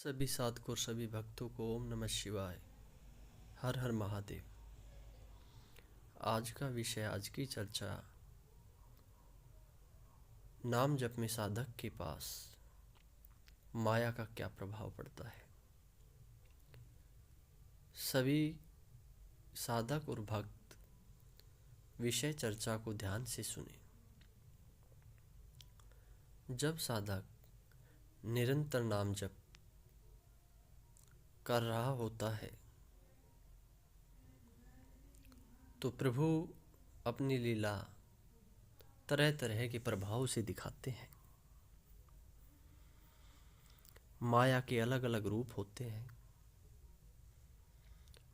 सभी साधकों और सभी भक्तों को ओम नमः शिवाय। हर हर महादेव। आज का विषय, आज की चर्चा, नाम जप में साधक के पास माया का क्या प्रभाव पड़ता है। सभी साधक और भक्त विषय चर्चा को ध्यान से सुने। जब साधक निरंतर नाम जप कर रहा होता है तो प्रभु अपनी लीला तरह तरह के प्रभाव से दिखाते हैं। माया के अलग अलग रूप होते हैं,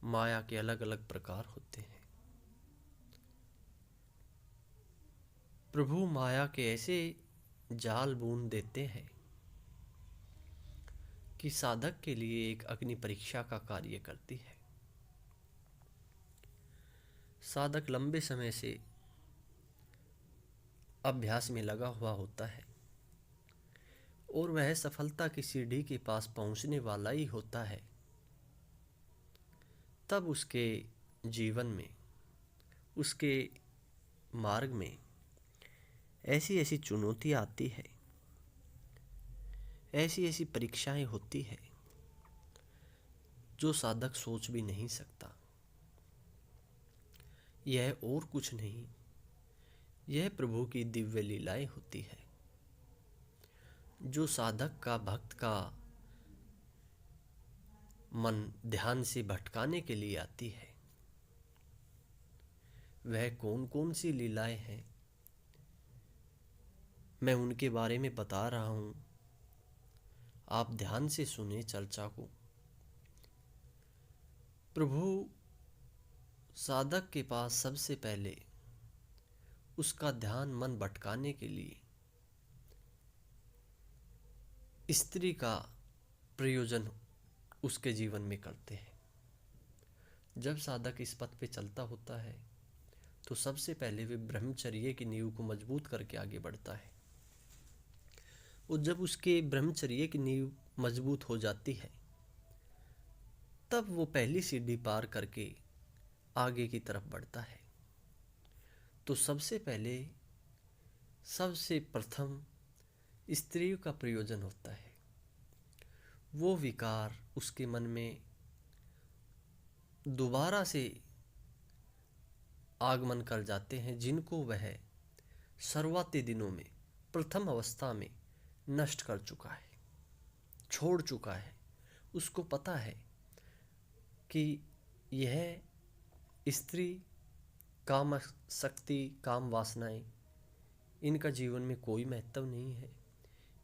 माया के अलग अलग प्रकार होते हैं। प्रभु माया के ऐसे जाल बूंद देते हैं कि साधक के लिए एक अग्नि परीक्षा का कार्य करती है। साधक लंबे समय से अभ्यास में लगा हुआ होता है और वह सफलता की सीढ़ी के पास पहुंचने वाला ही होता है। तब उसके जीवन में, उसके मार्ग में ऐसी ऐसी चुनौतियां आती है, ऐसी ऐसी परीक्षाएं होती है जो साधक सोच भी नहीं सकता। यह और कुछ नहीं, यह प्रभु की दिव्य लीलाएं होती है जो साधक का, भक्त का मन ध्यान से भटकाने के लिए आती है। वह कौन कौन सी लीलाएं हैं, मैं उनके बारे में बता रहा हूं। आप ध्यान से सुने चर्चा को। प्रभु साधक के पास सबसे पहले उसका ध्यान, मन भटकाने के लिए स्त्री का प्रयोजन उसके जीवन में करते हैं। जब साधक इस पथ पे चलता होता है तो सबसे पहले वे ब्रह्मचर्य की नींव को मजबूत करके आगे बढ़ता है। और जब उसके ब्रह्मचर्य की नींव मजबूत हो जाती है तब वो पहली सीढ़ी पार करके आगे की तरफ बढ़ता है। तो सबसे पहले, सबसे प्रथम स्त्री का प्रयोजन होता है। वो विकार उसके मन में दोबारा से आगमन कर जाते हैं जिनको वह शुरुआती दिनों में, प्रथम अवस्था में नष्ट कर चुका है, छोड़ चुका है। उसको पता है कि यह स्त्री, काम शक्ति, काम वासनाएं, इनका जीवन में कोई महत्व नहीं है।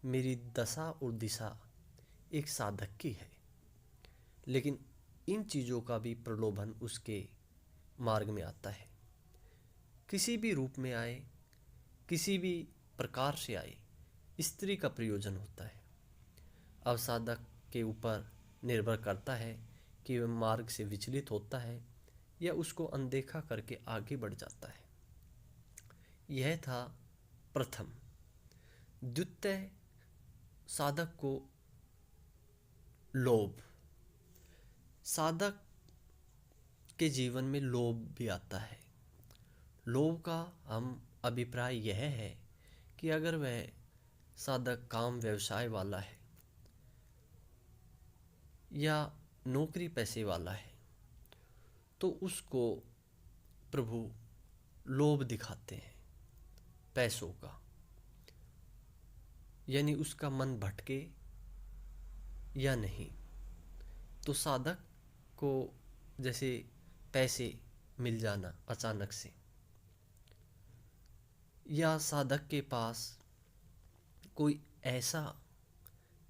मेरी दशा और दिशा एक साधक की है। लेकिन इन चीज़ों का भी प्रलोभन उसके मार्ग में आता है। किसी भी रूप में आए, किसी भी प्रकार से आए, स्त्री का प्रयोजन होता है। अब साधक के ऊपर निर्भर करता है कि वह मार्ग से विचलित होता है या उसको अनदेखा करके आगे बढ़ जाता है। यह था प्रथम। द्वितीय, साधक को लोभ, साधक के जीवन में लोभ भी आता है। लोभ का हम अभिप्राय यह है कि अगर वह साधक काम व्यवसाय वाला है या नौकरी पैसे वाला है तो उसको प्रभु लोभ दिखाते हैं पैसों का, यानी उसका मन भटके या नहीं। तो साधक को जैसे पैसे मिल जाना अचानक से, या साधक के पास कोई ऐसा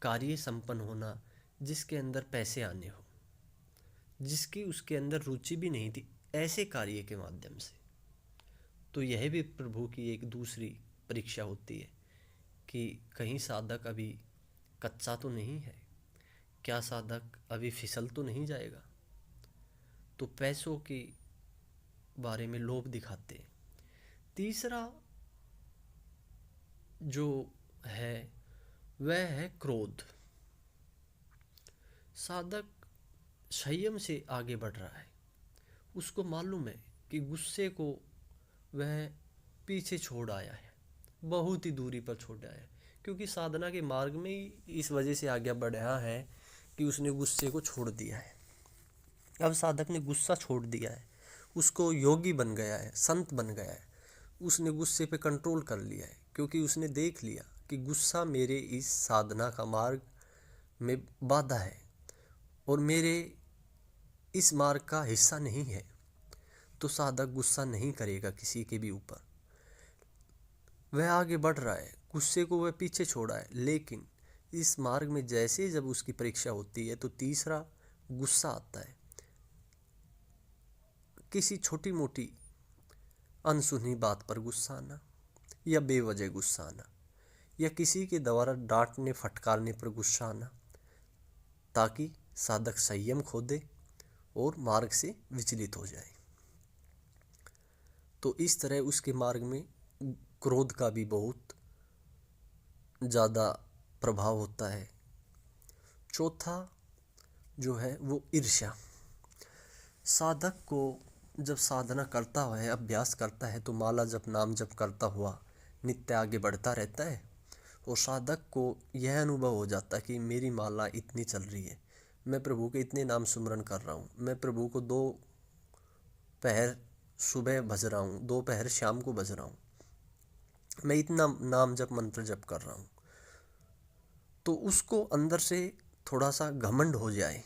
कार्य संपन्न होना जिसके अंदर पैसे आने हो, जिसकी उसके अंदर रुचि भी नहीं थी, ऐसे कार्य के माध्यम से, तो यह भी प्रभु की एक दूसरी परीक्षा होती है कि कहीं साधक अभी कच्चा तो नहीं है, क्या साधक अभी फिसल तो नहीं जाएगा। तो पैसों के बारे में लोभ दिखाते हैं। तीसरा जो है वह है क्रोध। साधक संयम से आगे बढ़ रहा है। उसको मालूम है कि गुस्से को वह पीछे छोड़ आया है, बहुत ही दूरी पर छोड़ आया है, क्योंकि साधना के मार्ग में ही इस वजह से आगे बढ़ा है कि उसने गुस्से को छोड़ दिया है। अब साधक ने गुस्सा छोड़ दिया है, उसको योगी बन गया है, संत बन गया है, उसने गुस्से पे कंट्रोल कर लिया है, क्योंकि उसने देख लिया कि गुस्सा मेरे इस साधना का मार्ग में बाधा है और मेरे इस मार्ग का हिस्सा नहीं है। तो साधक गुस्सा नहीं करेगा किसी के भी ऊपर। वह आगे बढ़ रहा है, गुस्से को वह पीछे छोड़ा है, लेकिन इस मार्ग में जैसे जब उसकी परीक्षा होती है तो तीसरा गुस्सा आता है। किसी छोटी मोटी अनसुनी बात पर गुस्सा आना, या बेवजह गुस्सा आना, या किसी के द्वारा डांटने फटकारने पर गुस्सा आना, ताकि साधक संयम खो दे और मार्ग से विचलित हो जाए। तो इस तरह उसके मार्ग में क्रोध का भी बहुत ज़्यादा प्रभाव होता है। चौथा जो है वो ईर्ष्या। साधक को जब साधना करता है, अभ्यास करता है, तो माला जप नाम जप करता हुआ नित्य आगे बढ़ता रहता है और साधक को यह अनुभव हो जाता है कि मेरी माला इतनी चल रही है, मैं प्रभु के इतने नाम सुमरन कर रहा हूँ, मैं प्रभु को 2 पहर सुबह भज रहा हूँ, 2 पहर शाम को भज रहा हूँ, मैं इतना नाम जप मंत्र जप कर रहा हूँ। तो उसको अंदर से थोड़ा सा घमंड हो जाए,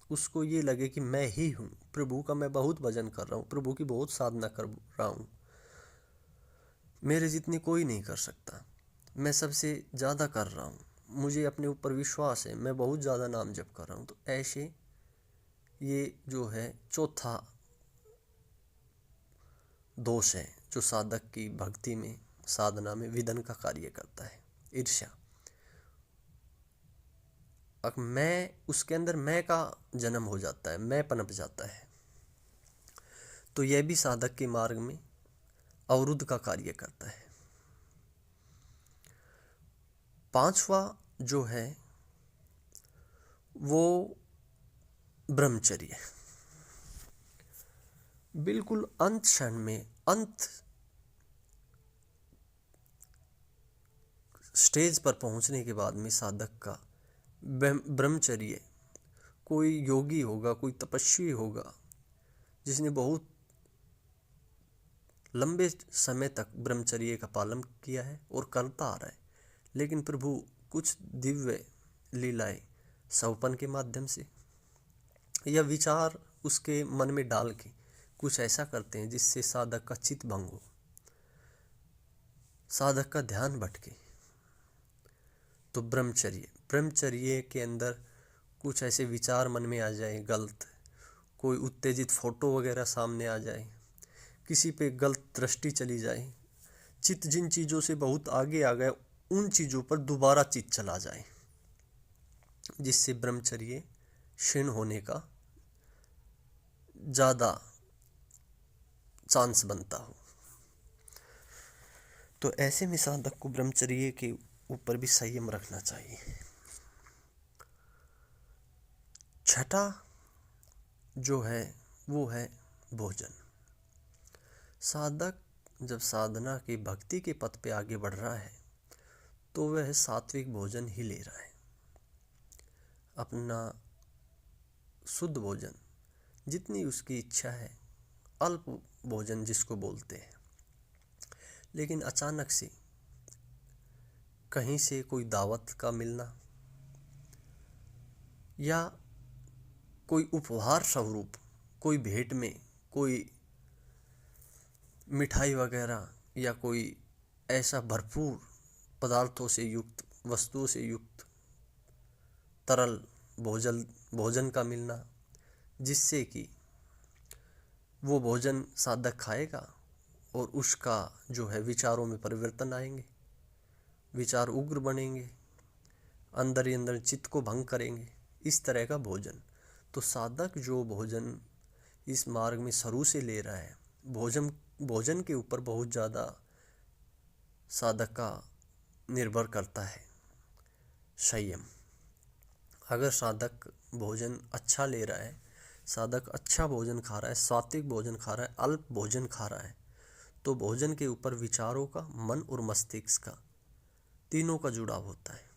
उसको ये लगे कि मैं ही हूँ प्रभु का, मैं बहुत भजन कर रहा हूँ, प्रभु की बहुत साधना कर रहा हूँ, मेरे जितनी कोई नहीं कर सकता, मैं सबसे ज़्यादा कर रहा हूँ, मुझे अपने ऊपर विश्वास है, मैं बहुत ज़्यादा नाम जप कर रहा हूँ। तो ऐसे ये जो है चौथा दोष है जो साधक की भक्ति में, साधना में विघ्न का कार्य करता है, ईर्ष्या। अब मैं, उसके अंदर मैं का जन्म हो जाता है, मैं पनप जाता है, तो यह भी साधक के मार्ग में अवरुद्ध का कार्य करता है। पांचवा जो है वो ब्रह्मचर्य। बिल्कुल अंत क्षण में, अंत स्टेज पर पहुंचने के बाद में साधक का ब्रह्मचर्य, कोई योगी होगा, कोई तपस्वी होगा जिसने बहुत लंबे समय तक ब्रह्मचर्य का पालन किया है और करता आ रहा है, लेकिन प्रभु कुछ दिव्य लीलाएं सवपन के माध्यम से या विचार उसके मन में डाल के कुछ ऐसा करते हैं जिससे साधक का चित्त भंग हो, साधक का ध्यान भटके। तो ब्रह्मचर्य के अंदर कुछ ऐसे विचार मन में आ जाए गलत, कोई उत्तेजित फोटो वगैरह सामने आ जाए, किसी पे गलत दृष्टि चली जाए, चित्त जिन चीज़ों से बहुत आगे आ गया उन चीज़ों पर दोबारा चित्त चला जाए, जिससे ब्रह्मचर्य क्षीण होने का ज़्यादा चांस बनता हो। तो ऐसे में साधक को ब्रह्मचर्य के ऊपर भी संयम रखना चाहिए। छठा जो है वो है भोजन। साधक जब साधना की भक्ति के पथ पे आगे बढ़ रहा है तो वह सात्विक भोजन ही ले रहा है, अपना शुद्ध भोजन, जितनी उसकी इच्छा है, अल्प भोजन जिसको बोलते हैं। लेकिन अचानक से कहीं से कोई दावत का मिलना या कोई उपहार स्वरूप, कोई भेंट में कोई मिठाई वगैरह या कोई ऐसा भरपूर पदार्थों से युक्त, वस्तुओं से युक्त तरल भोजन का मिलना, जिससे कि वो भोजन साधक खाएगा और उसका जो है विचारों में परिवर्तन आएंगे, विचार उग्र बनेंगे, अंदर ही अंदर चित्त को भंग करेंगे, इस तरह का भोजन। तो साधक जो भोजन इस मार्ग में शुरू से ले रहा है, भोजन के ऊपर बहुत ज़्यादा साधक का निर्भर करता है संयम। अगर साधक भोजन अच्छा ले रहा है, साधक अच्छा भोजन खा रहा है, सात्विक भोजन खा रहा है, अल्प भोजन खा रहा है, तो भोजन के ऊपर विचारों का, मन और मस्तिष्क का, तीनों का जुड़ाव होता है।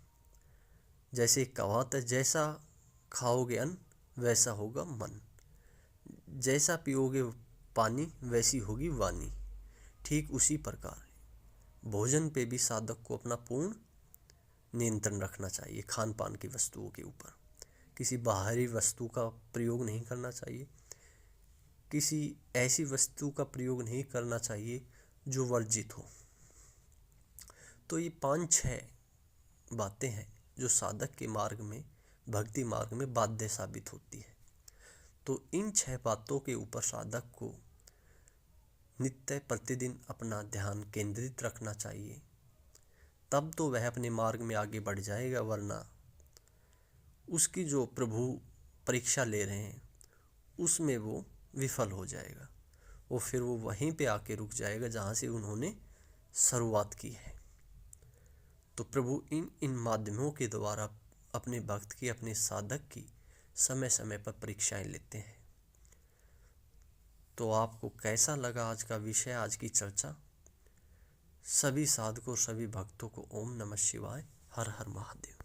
जैसे एक कहावत है, जैसा खाओगे अन्न वैसा होगा मन, जैसा पियोगे पानी वैसी होगी वाणी। ठीक उसी प्रकार भोजन पे भी साधक को अपना पूर्ण नियंत्रण रखना चाहिए। खान पान की वस्तुओं के ऊपर किसी बाहरी वस्तु का प्रयोग नहीं करना चाहिए, किसी ऐसी वस्तु का प्रयोग नहीं करना चाहिए जो वर्जित हो। तो ये 5-6 बातें हैं जो साधक के मार्ग में, भक्ति मार्ग में बाध्य साबित होती है। तो इन 6 बातों के ऊपर साधक को नित्य प्रतिदिन अपना ध्यान केंद्रित रखना चाहिए, तब तो वह अपने मार्ग में आगे बढ़ जाएगा, वरना उसकी जो प्रभु परीक्षा ले रहे हैं उसमें वो विफल हो जाएगा। फिर वो वहीं पे आके रुक जाएगा जहाँ से उन्होंने शुरुआत की है। तो प्रभु इन माध्यमों के द्वारा अपने भक्त की, अपने साधक की समय समय पर परीक्षाएं लेते हैं। तो आपको कैसा लगा आज का विषय, आज की चर्चा? सभी साधकों, सभी भक्तों को ओम नमः शिवाय, हर हर महादेव।